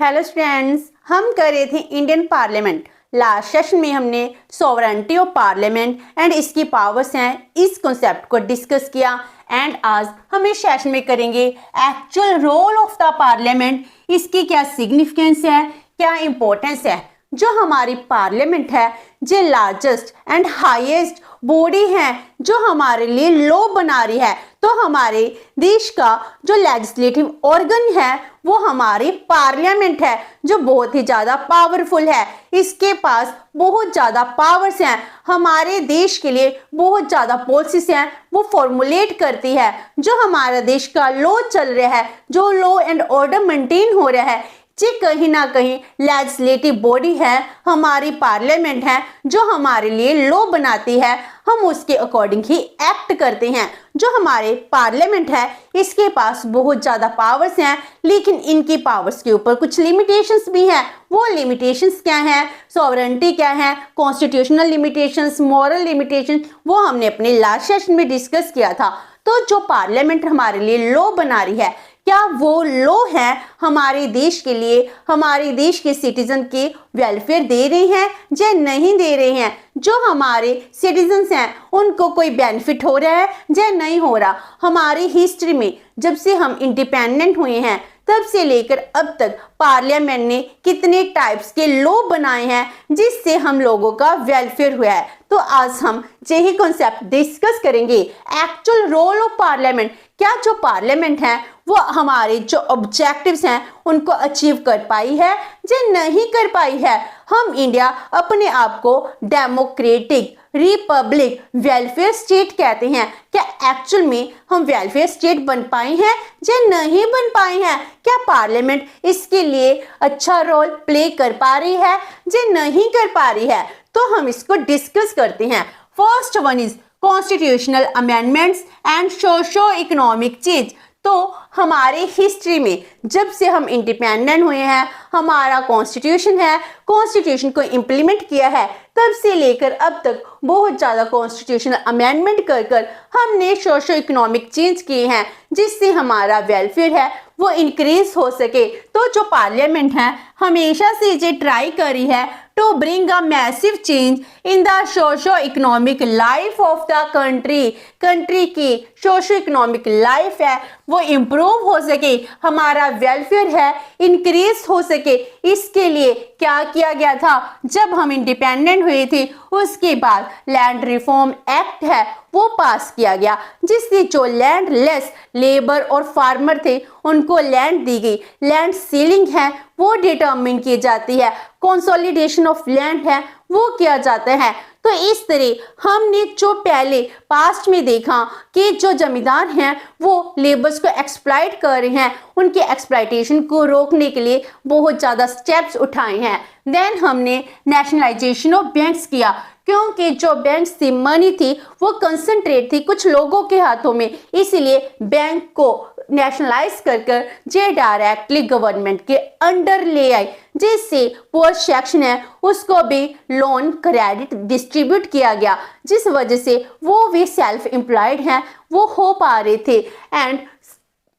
Hello students, हम कर रहे थे इंडियन पार्लियामेंट। लास्ट सेशन में हमने सॉवरेनिटी ऑफ पार्लियामेंट एंड इसकी पावर्स हैं इस कॉन्सेप्ट को डिस्कस किया। एंड आज हम इस सेशन में करेंगे actual role of the parliament, इसकी क्या सिग्निफिकेंस है, क्या इंपॉर्टेंस है। जो हमारी पार्लियामेंट है जो लार्जेस्ट एंड हाईएस्ट बॉडी है जो हमारे लिए लॉ बना रही है, तो हमारे देश का जो लेजिस्लेटिव ऑर्गन है वो हमारी पार्लियामेंट है जो बहुत ही ज्यादा पावरफुल है। इसके पास बहुत ज्यादा पावर्स हैं, हमारे देश के लिए बहुत ज्यादा पॉलिसीज हैं वो फॉर्मुलेट करती है। जो हमारा देश का लॉ चल रहा है, जो लॉ एंड ऑर्डर मेंटेन हो रहा है, जी कहीं ना कहीं लेजिस्लेटिव बॉडी है, हमारी पार्लियामेंट है जो हमारे लिए लॉ बनाती है। हम उसके अकॉर्डिंग ही एक्ट करते हैं। जो हमारे पार्लियामेंट है इसके पास बहुत ज़्यादा पावर्स हैं, लेकिन इनकी पावर्स के ऊपर कुछ लिमिटेशंस भी हैं। वो लिमिटेशंस क्या हैं, सॉवरेनिटी क्या है, कॉन्स्टिट्यूशनल लिमिटेशंस, मॉरल लिमिटेशन, वो हमने अपने लास्ट सेशन में डिस्कस किया था। तो जो पार्लियामेंट हमारे लिए लॉ बना रही है, क्या वो लॉ है हमारे देश के लिए, हमारे देश के सिटीजन के वेलफेयर दे रहे हैं या नहीं दे रहे हैं। जो हमारे सिटीजन्स हैं उनको कोई बेनिफिट हो रहा है या नहीं हो रहा। हमारी हिस्ट्री में जब से हम इंडिपेंडेंट हुए हैं तब से लेकर अब तक पार्लियामेंट ने कितने टाइप्स के लॉ बनाए हैं जिससे हम लोगों का वेलफेयर हुआ है। तो आज हम यही कॉन्सेप्ट डिस्कस करेंगे, एक्चुअल रोल ऑफ पार्लियामेंट। क्या जो पार्लियामेंट है वो हमारे जो ऑब्जेक्टिव्स हैं उनको अचीव कर पाई है या नहीं कर पाई है। हम इंडिया अपने आप को डेमोक्रेटिक रिपब्लिक वेलफेयर स्टेट कहते हैं। क्या एक्चुअल में हम वेलफेयर स्टेट बन पाए हैं या नहीं बन पाए हैं। क्या पार्लियामेंट इसके लिए अच्छा रोल प्ले कर पा रही है या नहीं कर पा रही है। तो हम इसको डिस्कस करते हैं। First one is constitutional amendments and socio economic change. तो हमारे हिस्ट्री में जब से हम इंडिपेंडेंट हुए हैं, हमारा कॉन्स्टिट्यूशन है, कॉन्स्टिट्यूशन को इम्प्लीमेंट किया है, तब से लेकर अब तक बहुत ज़्यादा कॉन्स्टिट्यूशनल अमेंडमेंट कर हमने सोशो इकोनॉमिक चेंज किए हैं जिससे हमारा वेलफेयर है वो इंक्रीज हो सके। तो जो पार्लियामेंट है हमेशा से ये ट्राई करी है to bring a massive change in the socio economic life of the country. Country की सोशो इकोनॉमिक लाइफ है वो इम्प्रूव हो सके, हमारा वेलफेयर है इंक्रीज हो सके। इसके लिए क्या किया गया था, जब हम इंडिपेंडेंट हुए थे उसके बाद लैंड रिफॉर्म एक्ट है वो पास किया गया जिससे जो लैंड लेस लेबर और फार्मर थे उनको लैंड दी गई। लैंड सीलिंग है वो डिटरमिन की जाती है, कंसोलिडेशन ऑफ लैंड है वो किया जाता है। तो इस तरह हमने जो पहले पास्ट में देखा कि जो जमींदार हैं वो लेबर्स को एक्सप्लॉइट कर रहे हैं, उनके एक्सप्लॉइटेशन को रोकने के लिए बहुत ज़्यादा स्टेप्स उठाए हैं। देन हमने नेशनलाइजेशन ऑफ बैंक्स किया, क्योंकि जो बैंक्स की मनी थी वो कंसंट्रेट थी कुछ लोगों के हाथों में, इसलिए बैंक को नेशनलाइज कर जे डायरेक्टली गवर्नमेंट के अंडर ले आई, जिससे पुअर सेक्शन है उसको भी लोन क्रेडिट डिस्ट्रीब्यूट किया गया, जिस वजह से वो भी सेल्फ एम्प्लॉयड हैं वो हो पा रहे थे। एंड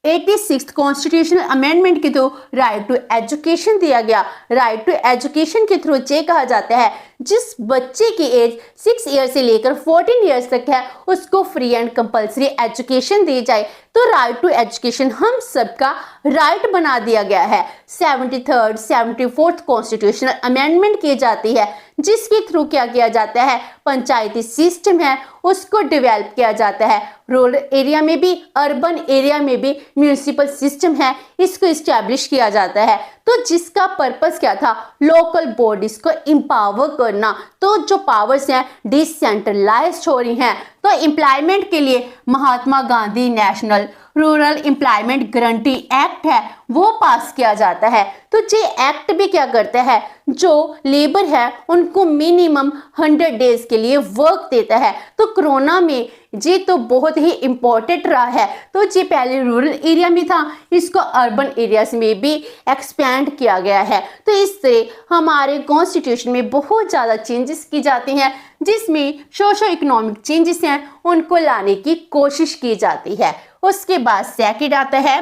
86th कॉन्स्टिट्यूशनल अमेंडमेंट के थ्रू राइट टू एजुकेशन दिया गया। राइट टू एजुकेशन के थ्रू ये कहा जाता है जिस बच्चे की एज 6 ईयर से लेकर 14 ईयर्स तक है उसको फ्री एंड कंपलसरी एजुकेशन दी जाए। तो राइट टू एजुकेशन हम सबका राइट बना दिया गया है। 73rd 74th कॉन्स्टिट्यूशनल अमेंडमेंट की जाती है जिसके थ्रू क्या किया जाता है, पंचायती सिस्टम है उसको डेवलप किया जाता है। रूरल एरिया में भी अर्बन एरिया में भी म्यूनिसिपल सिस्टम है इसको इस्टेब्लिश किया जाता है। तो जिसका पर्पस क्या था, लोकल बॉडीज को एम्पावर करना। तो जो पावर्स हैं डिसेंट्रलाइज्ड हो रही हैं। तो एम्प्लॉयमेंट के लिए Mahatma Gandhi national rural employment guarantee act है वो पास किया जाता है। तो ये एक्ट भी क्या करता है, जो लेबर है उनको मिनिमम 100 डेज के लिए वर्क देता है। तो कोरोना में ये तो बहुत ही इम्पोर्टेंट रहा है। तो ये पहले रूरल एरिया में था, इसको अर्बन एरियाज में भी एक्सपेंड किया गया है। तो इस तरह हमारे कॉन्स्टिट्यूशन में बहुत ज़्यादा चेंजेस की जाती हैं जिसमें सोशो इकोनॉमिक चेंजेस हैं उनको लाने की कोशिश की जाती है। उसके बाद सेकंड आता है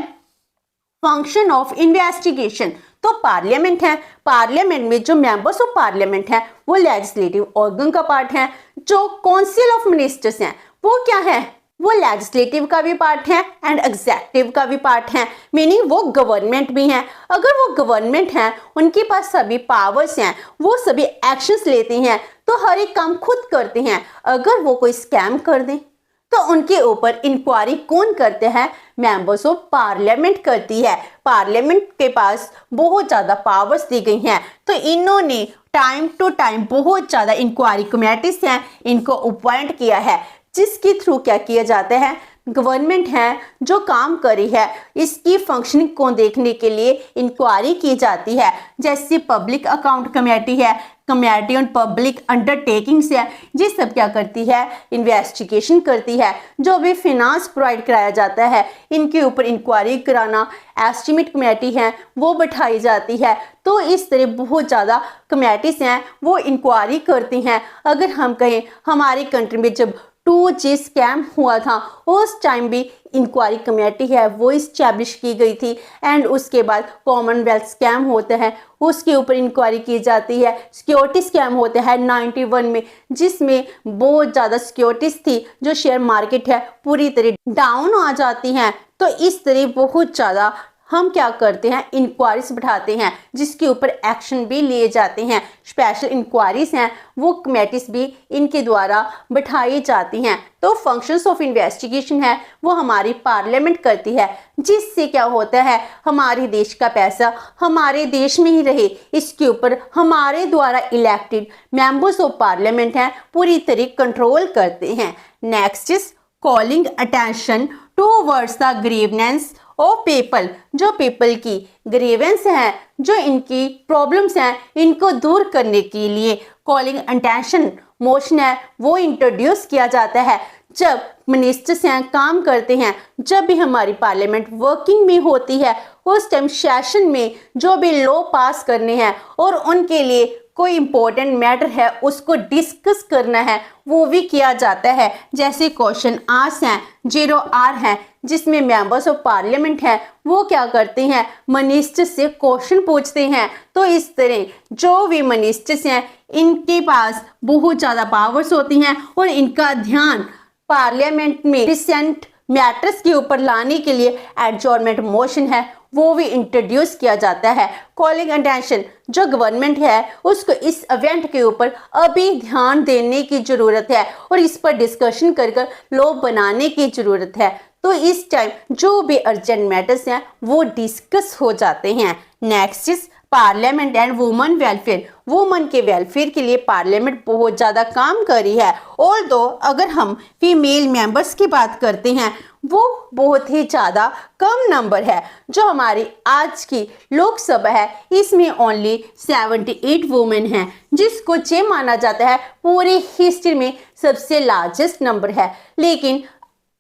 फंक्शन ऑफ इन्वेस्टिगेशन। तो पार्लियामेंट है, पार्लियामेंट में जो मेंबर्स ऑफ पार्लियामेंट हैं वो लेजिस्लेटिव ऑर्गन का पार्ट है। जो काउंसिल ऑफ मिनिस्टर्स हैं वो क्या है, वो लेजिस्लेटिव का भी पार्ट है एंड एग्जीक्यूटिव का भी पार्ट है, मीनिंग वो गवर्नमेंट भी है। अगर वो गवर्नमेंट है, उनके पास सभी पावर्स हैं, वो सभी एक्शंस लेते हैं, तो हर एक काम खुद करते हैं। अगर वो कोई स्कैम कर दें तो उनके ऊपर इंक्वायरी कौन करते हैं, मेंबर्स ऑफ पार्लियामेंट करती है। पार्लियामेंट के पास बहुत ज्यादा पावर्स दी गई हैं, तो इन्होंने टाइम टू टाइम बहुत ज्यादा इंक्वायरी कमेटीज हैं, इनको अपॉइंट किया है, जिसके थ्रू क्या किया जाता है, गवर्नमेंट है जो काम करी है इसकी फंक्शनिंग को देखने के लिए इंक्वायरी की जाती है। जैसे पब्लिक अकाउंट कमेटी है, कमेटी ऑन पब्लिक अंडरटेकिंग्स है, ये सब क्या करती है, इन्वेस्टिगेशन करती है। जो भी फिनांस प्रोवाइड कराया जाता है इनके ऊपर इंक्वायरी कराना, एस्टिमेट कमेटी है वो बैठाई जाती है। तो इस तरह बहुत ज़्यादा कमेटीज हैं वो इंक्वायरी करती हैं। अगर हम कहें हमारी कंट्री में जब 2G स्कैम हुआ था उस टाइम भी इंक्वायरी कमेटी है वो इस्टेब्लिश की गई थी, एंड उसके बाद कॉमनवेल्थ स्कैम होता है उसके ऊपर इंक्वायरी की जाती है। सिक्योरिटी स्कैम होता है 91 में, जिसमें बहुत ज़्यादा सिक्योरिटीज थी, जो शेयर मार्केट है पूरी तरह डाउन आ जाती हैं। तो इस तरह बहुत ज़्यादा हम क्या करते हैं, इंक्वायरीज बैठाते हैं जिसके ऊपर एक्शन भी लिए जाते हैं। स्पेशल इंक्वायरीज हैं वो कमेटीज भी इनके द्वारा बैठाई जाती हैं। तो फंक्शंस ऑफ इन्वेस्टिगेशन है वो हमारी पार्लियामेंट करती है, जिससे क्या होता है, हमारे देश का पैसा हमारे देश में ही रहे, इसके ऊपर हमारे द्वारा इलेक्टेड मेंबर्स ऑफ पार्लियामेंट हैं पूरी तरह कंट्रोल करते हैं। Next is calling attention towards the ग्रीवनेंस और पीपल। जो पीपल की ग्रीवेंस हैं, जो इनकी प्रॉब्लम्स हैं, इनको दूर करने के लिए कॉलिंग अटेंशन मोशन है वो इंट्रोड्यूस किया जाता है। जब मिनिस्टर्स हैं काम करते हैं, जब भी हमारी पार्लियामेंट वर्किंग में होती है, उस टाइम सेशन में जो भी लॉ पास करने हैं और उनके लिए कोई इंपॉर्टेंट मैटर है उसको डिस्कस करना है वो भी किया जाता है। जैसे क्वेश्चन आवर्स हैं, 0R हैं, जिसमें मेंबर्स ऑफ पार्लियामेंट हैं वो क्या करते हैं, मिनिस्टर से क्वेश्चन पूछते हैं। तो इस तरह जो भी मिनिस्टर्स हैं इनके पास बहुत ज़्यादा पावर्स होती हैं और इनका ध्यान पार्लियामेंट में रिसेंट मैटर्स के ऊपर लाने के लिए एडजॉर्नमेंट मोशन है वो भी इंट्रोड्यूस किया जाता है। कॉलिंग अटेंशन, जो गवर्नमेंट है उसको इस इवेंट के ऊपर अभी ध्यान देने की ज़रूरत है और इस पर डिस्कशन कर लॉ बनाने की ज़रूरत है। तो इस टाइम जो भी अर्जेंट मैटर्स हैं वो डिस्कस हो जाते हैं। Next is parliament and women welfare. Women के वेलफेयर के लिए पार्लियामेंट बहुत ज़्यादा काम करी है। और दो अगर हम फीमेल मेंबर्स की बात करते हैं वो बहुत ही ज़्यादा कम नंबर है। जो हमारी आज की लोकसभा है इसमें ओनली 78 वुमेन हैं, जिसको ये माना जाता है पूरी हिस्ट्री में सबसे लार्जेस्ट नंबर है। लेकिन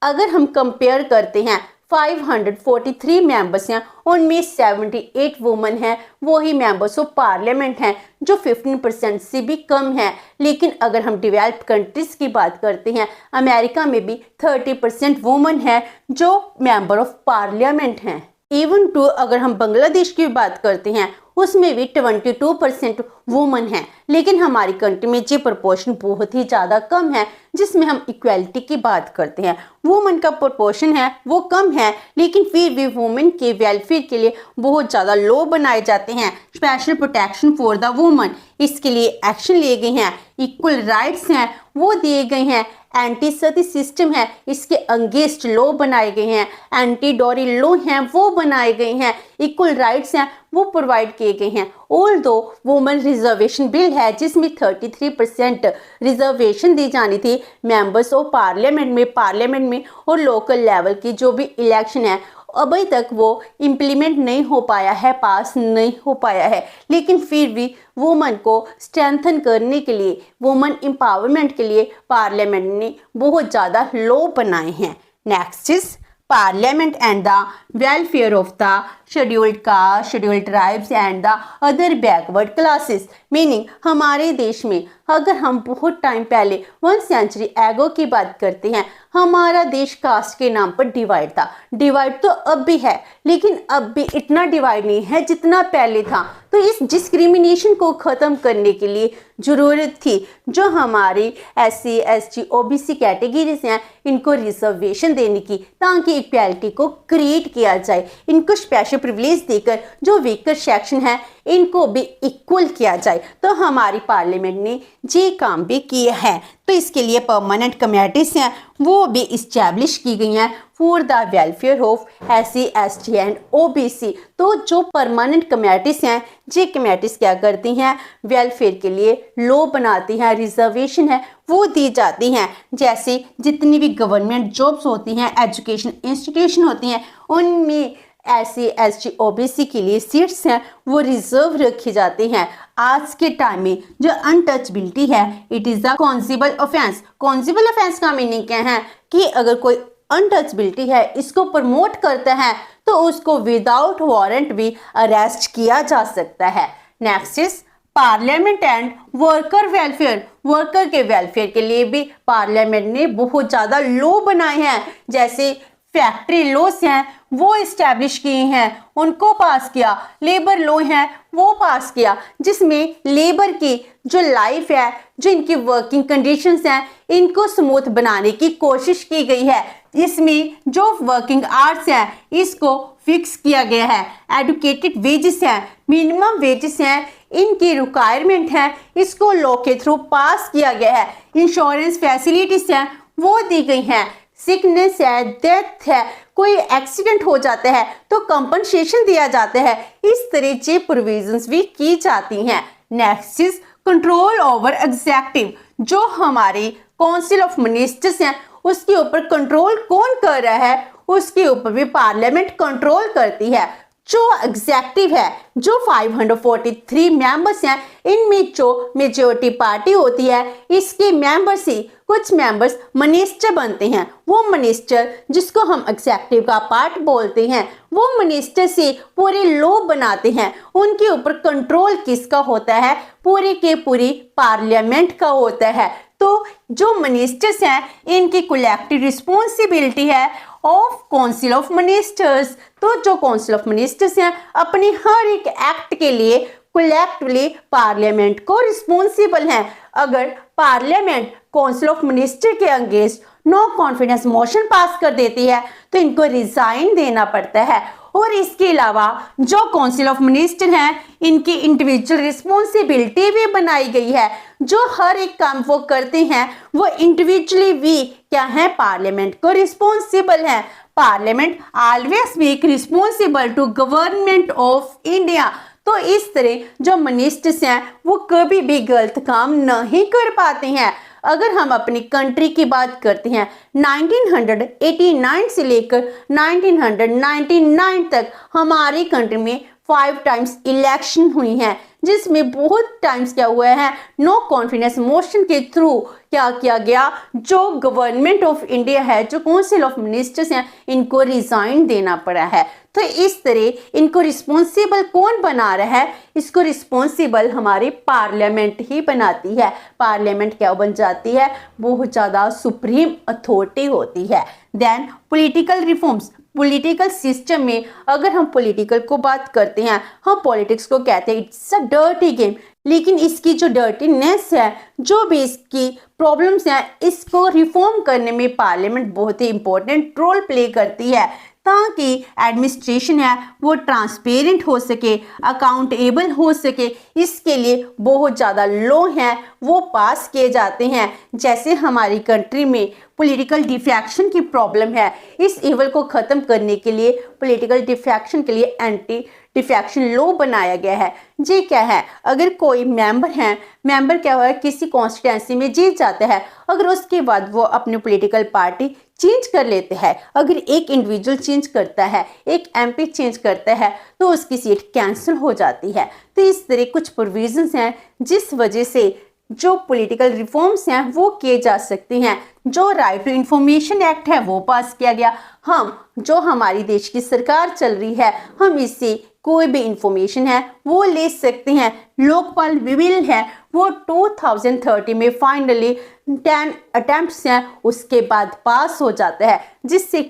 अगर हम कंपेयर करते हैं 543 मेंबर्स हैं, उनमें 78 वुमेन हैं, वही मेंबर्स ऑफ पार्लियामेंट हैं जो 15% से भी कम है। लेकिन अगर हम डेवलप्ड कंट्रीज की बात करते हैं, अमेरिका में भी 30% वुमेन है जो मेंबर ऑफ पार्लियामेंट हैं। इवन टू अगर हम बांग्लादेश की बात करते हैं उसमें भी 22% वुमेन है। लेकिन हमारी कंट्री में ये प्रोपोर्शन बहुत ही ज़्यादा कम है, जिसमें हम इक्वालिटी की बात करते हैं। वुमेन का प्रोपोर्शन है वो कम है, लेकिन फिर भी वुमेन के वेलफेयर के लिए बहुत ज़्यादा लॉ बनाए जाते हैं। Special protection for the women, इसके लिए एक्शन लिए गए हैं। इक्वल राइट्स हैं वो दिए गए हैं। एंटी सती सिस्टम है इसके अगेंस्ट लॉ बनाए गए हैं। एंटी डॉरी लॉ हैं वो बनाए गए हैं। इक्वल राइट्स हैं वो प्रोवाइड किए गए हैं। ऑल दो वुमेन रिजर्वेशन बिल है जिसमें 33% रिजर्वेशन दी जानी थी मेंबर्स ऑफ पार्लियामेंट में और लोकल लेवल की जो भी इलेक्शन है अभी तक वो इम्प्लीमेंट नहीं हो पाया है, पास नहीं हो पाया है। लेकिन फिर भी वुमेन को स्ट्रेंथन करने के लिए, वुमेन एम्पावरमेंट के लिए पार्लियामेंट ने बहुत ज़्यादा लॉ बनाए हैं। Next is parliament and the welfare of the scheduled caste, scheduled tribes and the other backward classes. Meaning हमारे देश में अगर हम बहुत टाइम पहले 1 सेंचुरी एगो की बात करते हैं, हमारा देश कास्ट के नाम पर डिवाइड था। डिवाइड तो अब भी है, लेकिन अब भी इतना डिवाइड नहीं है जितना पहले था। तो इस डिस्क्रिमिनेशन को ख़त्म करने के लिए ज़रूरत थी जो हमारी SC ST OBC कैटेगरीज हैं, इनको रिजर्वेशन देने की, ताकि इक्वालिटी को क्रिएट किया जाए। इनको स्पेशल प्रिविलेज देकर जो वीकर सेक्शन है इनको भी इक्वल किया जाए। तो हमारी पार्लियामेंट ने ये काम भी किया है। तो इसके लिए परमानेंट कमेटीज हैं वो भी इस्टेब्लिश की गई हैं for the welfare of SC ST and OBC। तो जो परमानेंट कमेटीज हैं, ये कमेटीज क्या करती हैं, वेलफेयर के लिए लॉ बनाती हैं, रिजर्वेशन है वो दी जाती हैं। जैसे जितनी भी गवर्नमेंट जॉब्स होती हैं, एजुकेशन इंस्टीट्यूशन होती हैं, उनमें SC ST OBC के लिए सीट्स हैं वो रिजर्व रखी जाती हैं। आज के टाइम में जो अनटचबिलिटी है, it is the cognizable offence. Cognizable offence का मीनिंग क्या है कि अगर कोई अनटचबिलिटी है इसको प्रमोट करता है तो उसको विदाउट वारंट भी अरेस्ट किया जा सकता है। Next is parliament and worker welfare. Worker के वेलफेयर के लिए भी पार्लियामेंट ने बहुत ज़्यादा लॉ बनाए हैं। जैसे फैक्ट्री लॉस हैं वो इस्टेब्लिश किए हैं, उनको पास किया। लेबर लॉ हैं वो पास किया, जिसमें लेबर की जो लाइफ है, जो इनकी वर्किंग कंडीशंस हैं, इनको स्मूथ बनाने की कोशिश की गई है। इसमें जो वर्किंग आवर्स हैं इसको फिक्स किया गया है। एडुकेटेड वेजेस हैं, मिनिमम वेजेस हैं, इनकी रिक्वायरमेंट है, इसको लॉ के थ्रू पास किया गया है। इंश्योरेंस फैसिलिटीज हैं वो दी गई हैं। सिकनेस है, डेथ है, कोई एक्सीडेंट हो जाता है तो कंपनसेशन दिया जाता है। इस तरह के प्रोविजंस भी की जाती हैं। Next is control over executive. जो हमारी काउंसिल ऑफ मिनिस्टर्स हैं उसके ऊपर कंट्रोल कौन कर रहा है, उसके ऊपर भी पार्लियामेंट कंट्रोल करती है। जो एग्जेक्टिव है, जो 543 मेंबर्स हैं, इनमें जो मेजोरिटी पार्टी होती है इसके मेंबर्स ही कुछ मेंबर्स मिनिस्टर बनते हैं। वो मिनिस्टर जिसको हम एग्जेक्टिव का पार्ट बोलते हैं, वो मिनिस्टर से पूरे लॉ बनाते हैं। उनके ऊपर कंट्रोल किसका होता है, पूरे के पूरी पार्लियामेंट का होता है। तो जो मिनिस्टर्स हैं इनकी कलेक्टिव रिस्पॉन्सिबिलिटी है ऑफ काउंसिल ऑफ मिनिस्टर्स। तो जो काउंसिल ऑफ मिनिस्टर्स हैं अपने हर एक एक्ट के लिए कलेक्टिवली पार्लियामेंट को रिस्पॉन्सिबल हैं। अगर पार्लियामेंट काउंसिल ऑफ मिनिस्टर के against no confidence motion pass कर देती है तो इनको रिजाइन देना पड़ता है। और इसके अलावा जो काउंसिल ऑफ मिनिस्टर हैं इनकी इंडिविजुअल रिस्पॉन्सिबिलिटी भी बनाई गई है। जो हर एक काम वो करते हैं वो इंडिविजुअली भी क्या है, पार्लियामेंट को रिस्पॉन्सिबल है। Parliament always make responsible to government of India. तो इस तरह जो मिनिस्टर्स हैं वो कभी भी गलत काम नहीं कर पाते हैं। अगर हम अपनी कंट्री की बात करते हैं 1989 से लेकर 1999 तक हमारी कंट्री में 5 टाइम्स इलेक्शन हुई हैं, जिसमें बहुत टाइम्स क्या हुआ है, नो कॉन्फिडेंस मोशन के थ्रू क्या किया गया, जो गवर्नमेंट ऑफ इंडिया है, जो काउंसिल ऑफ मिनिस्टर्स हैं, इनको रिजाइन देना पड़ा है। तो इस तरह इनको रिस्पॉन्सिबल कौन बना रहा है, इसको रिस्पॉन्सिबल हमारी पार्लियामेंट ही बनाती है। पार्लियामेंट क्या बन जाती है, बहुत ज़्यादा सुप्रीम अथॉरिटी होती है। Then political reforms. Political system में अगर हम पॉलिटिकल को बात करते हैं, हम पॉलिटिक्स को कहते हैं इट्स अ डर्टी गेम। लेकिन इसकी जो डर्टीनेस है, जो भी इसकी प्रॉब्लम्स हैं, इसको रिफॉर्म करने में पार्लियामेंट बहुत ही इंपॉर्टेंट रोल प्ले करती है, ताकि एडमिनिस्ट्रेशन है वो ट्रांसपेरेंट हो सके, अकाउंटेबल हो सके। इसके लिए बहुत ज़्यादा लॉ हैं वो पास किए जाते हैं। जैसे हमारी कंट्री में पॉलिटिकल डिफेक्शन की प्रॉब्लम है, इस इवल को ख़त्म करने के लिए पॉलिटिकल डिफेक्शन के लिए एंटी डिफेक्शन लॉ बनाया गया है। ये क्या है, अगर कोई मेंबर क्या हुआ किसी कॉन्स्टिट्यूंसी में जीत जाता है, अगर उसके बाद वो अपनी पॉलिटिकल पार्टी चेंज कर लेते हैं, अगर एक इंडिविजुअल चेंज करता है, एक MP चेंज करता है, तो उसकी सीट कैंसिल हो जाती है। तो इस तरह कुछ प्रोविजंस हैं जिस वजह से जो पॉलिटिकल रिफॉर्म्स हैं वो किए जा सकते हैं। जो राइट टू इंफॉर्मेशन एक्ट है वो पास किया गया। हम जो हमारी देश की सरकार चल रही है, हम इससे कोई भी इंफॉर्मेशन है वो ले सकते हैं। लोकपाल बिल है वो 2030 में फाइनली 10 अटेम्प्ट्स हैं उसके बाद पास हो जाता है, जिससे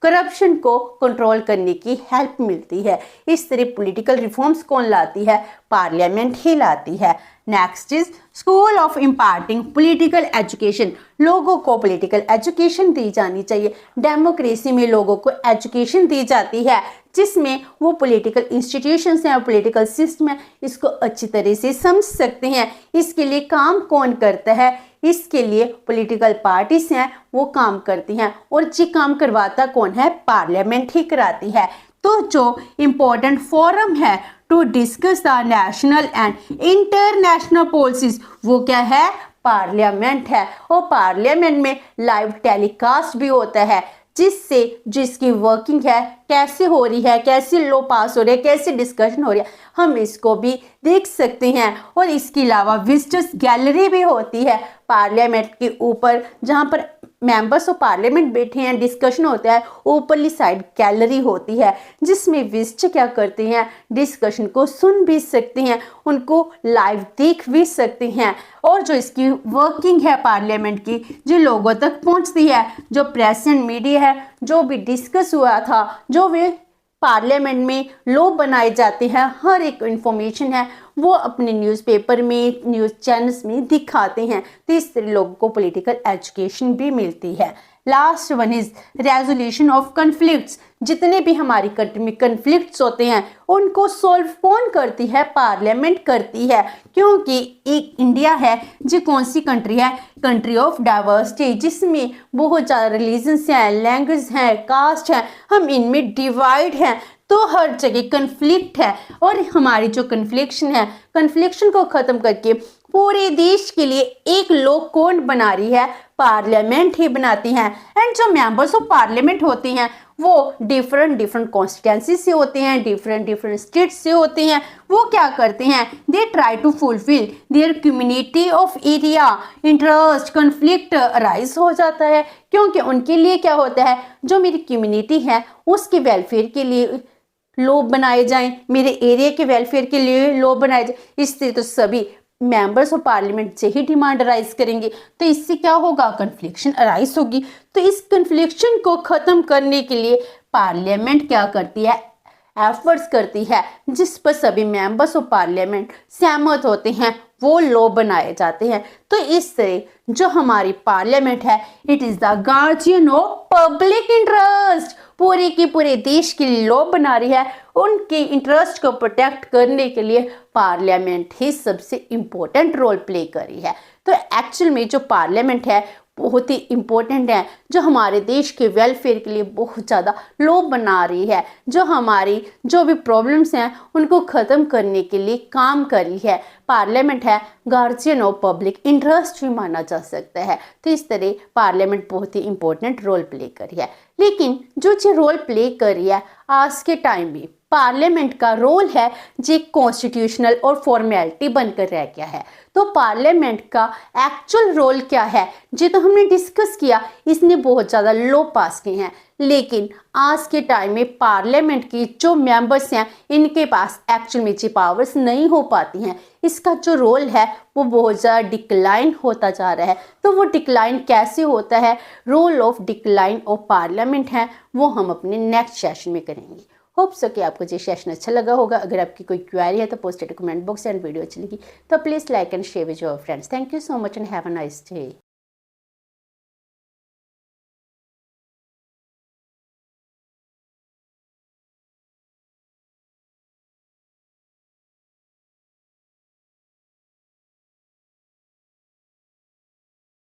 करप्शन को कंट्रोल करने की हेल्प मिलती है। इस तरह पॉलिटिकल रिफॉर्म्स कौन लाती है? पार्लियामेंट ही लाती है। Next is school of imparting political education. लोगों को पॉलिटिकल एजुकेशन दी जानी चाहिए। डेमोक्रेसी में लोगों को एजुकेशन दी जाती है जिसमें वो पॉलिटिकल इंस्टीट्यूशंस हैं, पॉलिटिकल सिस्टम है, इसको अच्छी तरह से समझ सकते हैं। इसके लिए काम कौन करता है? इसके लिए पॉलिटिकल पार्टीज हैं वो काम करती हैं, और ये काम करवाता कौन है? पार्लियामेंट ही कराती है। तो जो इम्पोर्टेंट फोरम है to discuss the national and international policies वो क्या है? पार्लियामेंट है। और पार्लियामेंट में लाइव टेलीकास्ट भी होता है, जिसकी वर्किंग है, कैसे हो रही है, कैसे लॉ पास हो रही है, कैसे डिस्कशन हो रही है, हम इसको भी देख सकते हैं। और इसके अलावा विजिटर्स गैलरी भी होती है पार्लियामेंट के ऊपर, जहां पर मेंबर्स ऑफ पार्लियामेंट बैठे हैं, डिस्कशन होता है। ऊपरली साइड गैलरी होती है जिसमें विजिटर क्या करते हैं? डिस्कशन को सुन भी सकते हैं, उनको लाइव देख भी सकते हैं। और जो इसकी वर्किंग है पार्लियामेंट की, जो लोगों तक पहुंचती है, जो प्रेस एंड मीडिया है, जो भी डिस्कस हुआ था, जो भी पार्लियामेंट में लॉ बनाए जाते हैं, हर एक इंफॉर्मेशन है वो अपने न्यूज़पेपर में, न्यूज़ चैनल्स में दिखाते हैं। तो इस तरह लोगों को पॉलिटिकल एजुकेशन भी मिलती है। Last one is resolution of conflicts. जितने भी हमारी कंट्री में कन्फ्लिक्ट्स होते हैं उनको सॉल्व कौन करती है? पार्लियामेंट करती है। क्योंकि एक इंडिया है जो कौन सी कंट्री है? कंट्री ऑफ डाइवर्सिटी, जिसमें बहुत ज़्यादा रिलीजन्स हैं, लैंग्वेज हैं, कास्ट हैं, हम इनमें डिवाइड हैं। तो हर जगह कन्फ्लिक्ट है, और हमारी जो कन्फ्लिक्शन को ख़त्म करके पूरे देश के लिए एक लॉ कौन बना रही है? पार्लियामेंट ही बनाती हैं। एंड जो मेंबर्स ऑफ पार्लियामेंट होते हैं वो डिफरेंट कॉन्स्टिट्यूंसी से होते हैं, डिफरेंट स्टेट से होते हैं। वो क्या करते हैं? They try to fulfil their community of area interest. Conflict arise हो जाता है क्योंकि उनके लिए क्या होता है? जो मेरी कम्युनिटी है उसके वेलफेयर के लिए लॉ बनाए जाएं, मेरे एरिया के वेलफेयर के लिए लॉ बनाए जाए। इससे तो सभी मेंबर्स ऑफ पार्लियामेंट से ही डिमांड अराइज करेंगे, तो इससे क्या होगा? कन्फ्लिक्शन अराइज होगी। तो इस कन्फ्लिक्शन को ख़त्म करने के लिए पार्लियामेंट क्या करती है? एफर्ट्स करती है, जिस पर सभी मेंबर्स ऑफ पार्लियामेंट सहमत होते हैं, वो लॉ बनाए जाते हैं। तो इस तरह जो हमारी पार्लियामेंट है, it is the guardian of public interest. पूरे के पूरे देश के लिए लॉ बना रही है, उनके इंटरेस्ट को प्रोटेक्ट करने के लिए पार्लियामेंट ही सबसे इम्पोर्टेंट रोल प्ले कर रही है। तो एक्चुअल में जो पार्लियामेंट है बहुत ही इम्पोर्टेंट है, जो हमारे देश के वेलफेयर के लिए बहुत ज़्यादा लॉ बना रही है, जो हमारी जो भी प्रॉब्लम्स हैं उनको ख़त्म करने के लिए काम कर रही है। पार्लियामेंट है गार्जियन ऑफ पब्लिक इंटरेस्ट भी माना जा सकता है। तो इस तरह पार्लियामेंट बहुत ही इम्पोर्टेंट रोल प्ले कर रही है। लेकिन जो रोल प्ले कर रही है आज के टाइम में, पार्लियामेंट का रोल है जो कॉन्स्टिट्यूशनल और फॉर्मेलिटी बनकर रह गया है। तो पार्लियामेंट का एक्चुअल रोल क्या है, जो तो हमने डिस्कस किया, इसने बहुत ज़्यादा लॉ पास किए हैं। लेकिन आज के टाइम में पार्लियामेंट की जो मेंबर्स हैं इनके पास एक्चुअल में जी पावर्स नहीं हो पाती हैं। इसका जो रोल है वो बहुत ज़्यादा डिक्लाइन होता जा रहा है। तो वो डिक्लाइन कैसे होता है? Role of decline of parliament है, वो हम अपने नेक्स्ट सेशन में करेंगे। होप सो कि आपको ये सेशन अच्छा लगा होगा। अगर आपकी कोई क्वेरी है तो post it comment box and video अच्छी लगी तो please like and share with your friends. Thank you so much and have a nice day.